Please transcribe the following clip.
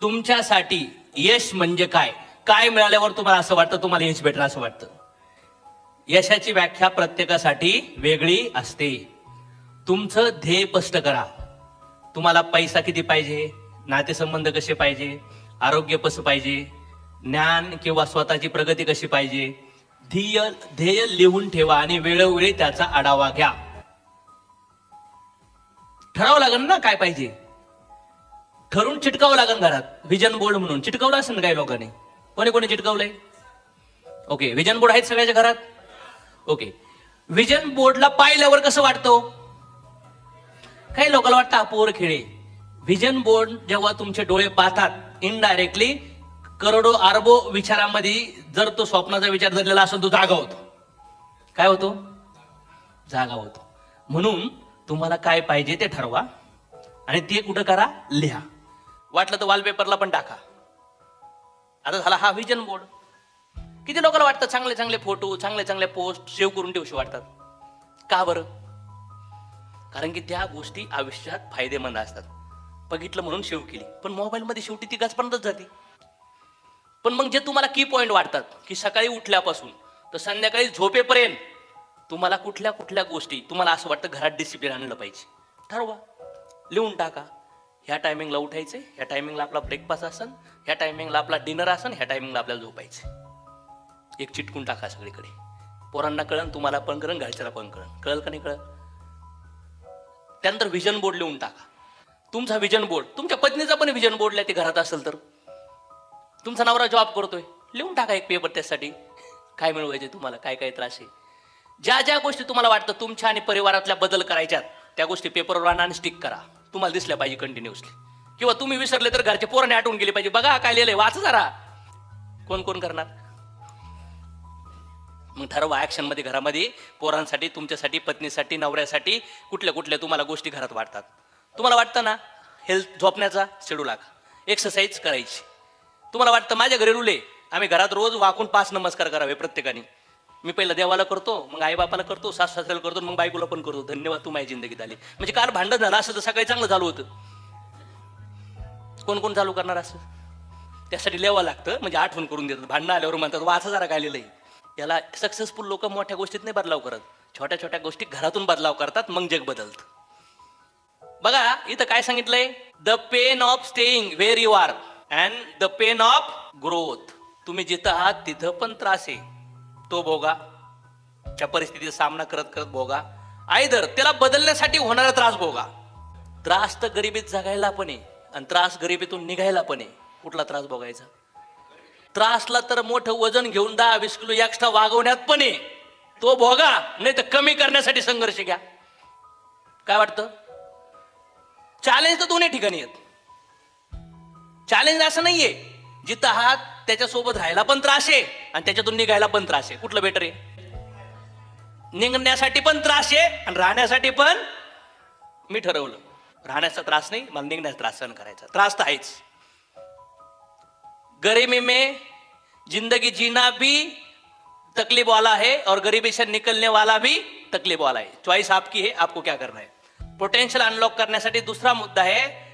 तुमच्यासाठी यश म्हणजे काय? काय मिळाल्यावर तुम्हाला असं वाटतं तुम्हाला यश भेटलं असं वाटतं? यशाची व्याख्या प्रत्येकासाठी वेगळी असते. तुमचं ध्येय स्पष्ट करा. तुम्हाला पैसा किती पाहिजे, नातेसंबंध कसे पाहिजे, आरोग्य कसं पाहिजे, ज्ञान किंवा स्वतःची प्रगती कशी पाहिजे, ध्येय लिहून ठेवा आणि वेळोवेळी त्याचा आढावा घ्या. ठरावं लागेल ना काय पाहिजे, ठरवून चिटकावं लागेल घरात. व्हिजन बोर्ड म्हणून चिटकावलं असेल ना काही लोकांनी. कोणी कोणी चिटकावलंय? ओके, व्हिजन बोर्ड आहेत सगळ्याच्या घरात. ओके, व्हिजन बोर्डला पाहिल्यावर कसं वाटतं? काही लोकांना वाटतं अपोर खेळे. व्हिजन बोर्ड जेव्हा तुमचे डोळे पाहतात इनडायरेक्टली करोडो अरबो विचारांमध्ये जर तो स्वप्नाचा विचार धरलेला असेल तो जागा होतो. काय होतो? जागा होतो. म्हणून तुम्हाला काय पाहिजे ते ठरवा आणि ते कुठं करा, लिहा. वाटलं तर वॉलपेपरला पण टाका. आता झाला हा व्हिजन बोर्ड. किती लोकांना वाटतं चांगले चांगले फोटो, चांगले चांगले पोस्ट सेव्ह करून ठेवशी वाटतात. का बरं? कारण की त्या गोष्टी आयुष्यात फायदेमंद असतात. बघितलं म्हणून सेव्ह केली, पण मोबाईलमध्ये शेवटी ती गचपर्यंतच जाते. पण मग जे तुम्हाला की पॉइंट वाटतात की सकाळी उठल्यापासून तर संध्याकाळी झोपेपर्यंत तुम्हाला कुठल्या कुठल्या गोष्टी तुम्हाला असं वाटतं घरात डिसिप्लिन आणलं पाहिजे, ठरवा, लिहून टाका. ह्या टायमिंगला उठायचंय, ह्या टायमिंगला आपला ब्रेकफास्ट असन, ह्या टायमिंगला आपला डिनर असन, ह्या टायमिंगला आपल्याला झोपायचं. एक चिटकून टाका सगळीकडे. पोरांना कळण, तुम्हाला पण कळण, घरच्याला पण कळण. कळल का नाही कळत? त्यानंतर व्हिजन बोर्ड लिहून टाका. तुमचा व्हिजन बोर्ड, तुमच्या पत्नीचा पण व्हिजन बोर्ड ते घरात असेल तर. तुमचा नवरा जॉब करतोय, लिहून टाका एक पेपर त्यासाठी. काय मिळवायचे तुम्हाला, काय काय त्रास आहे. ज्या ज्या गोष्टी तुम्हाला वाटतं तुमच्या आणि परिवारातल्या बदल करायच्यात त्या गोष्टी पेपरवर आणा आणि स्टिक करा. तुम्हाला दिसल्या पाहिजे कंटिन्युअसली. किंवा तुम्ही विसरले तर घरचे पोराने आठवून गेले पाहिजे, बघा काय लिहिलंय, वाचा जरा. कोण कोण करणार? मग ठरवा ऍक्शन मध्ये घरामध्ये पोरांसाठी, तुमच्यासाठी, पत्नीसाठी, नवऱ्यासाठी कुठल्या कुठल्या तुम्हाला गोष्टी घरात वाटतात. तुम्हाला वाटतं ना हेल्थ, झोपण्याचा शेड्यूल आखा, एक्सरसाइज करायची. तुम्हाला वाटतं माझ्या घरी रुले, आम्ही घरात रोज वाकून 5 नमस्कार करावे प्रत्येकाने. मी पहिला देवाला करतो, मग आई बापाला करतो, सासू सासऱ्याला करतो, मग बायकोला पण करतो. धन्यवाद तू माझ्या जिंदगीत आली. म्हणजे काल भांडण झालं असं तर सकाळी चांगलं चालू होतं. कोण कोण चालू करणार असं? त्यासाठी लिहावं लागतं, म्हणजे आठवण करून देतात. भांडणं आल्यावर म्हणतात वाचा जरा काय लिहिलंय. याला सक्सेसफुल लोक मोठ्या गोष्टीत नाही बदलाव करत, छोट्या छोट्या गोष्टी घरातून बदलाव करतात, मग जग बदलतं. बघा इथं काय सांगितलंय, the pain of staying where you are and the pain of growth. तुम्ही जिथं आहात तिथं पण त्रास आहे, तो भोगा. त्या परिस्थितीचा सामना करत करत भोगा. आयदर त्याला बदलण्यासाठी होणारा त्रास भोगा. त्रास तर गरिबीत जगायला पण आहे आणि त्रास गरिबीतून निघायला पण आहे. कुठला त्रास भोगायचा? त्रासला तर मोठं वजन घेऊन 10-20 किलो एक्स्ट्रा वागवण्यात पण आहे, तो भोगा. नाही तर कमी करण्यासाठी संघर्ष घ्या. काय वाटतं? चॅलेंज तर दोन्ही ठिकाणी आहेत. चॅलेंज असं नाहीये जिथं आहात त्याच्यासोबत राहायला पण त्रास आहे आणि त्याच्यातून निघायला पण त्रास आहे. कुठलं बेटर आहे? निघण्यासाठी पण त्रास आहे आणि राहण्यासाठी पण. मी ठरवलं राहण्याचा त्रास नाही, मला निघण्याचा त्रास सहन करायचा. त्रास तर आहेच. गरीबी में जिंदगी जीना भी तकलीफ वाला है और गरीबी से निकलने वाला भी तकलीफ वाला है. चॉइस आपकी है, आपको क्या करना है. पोटेंशियल अनलॉक करण्यासाठी दुसरा मुद्दा आहे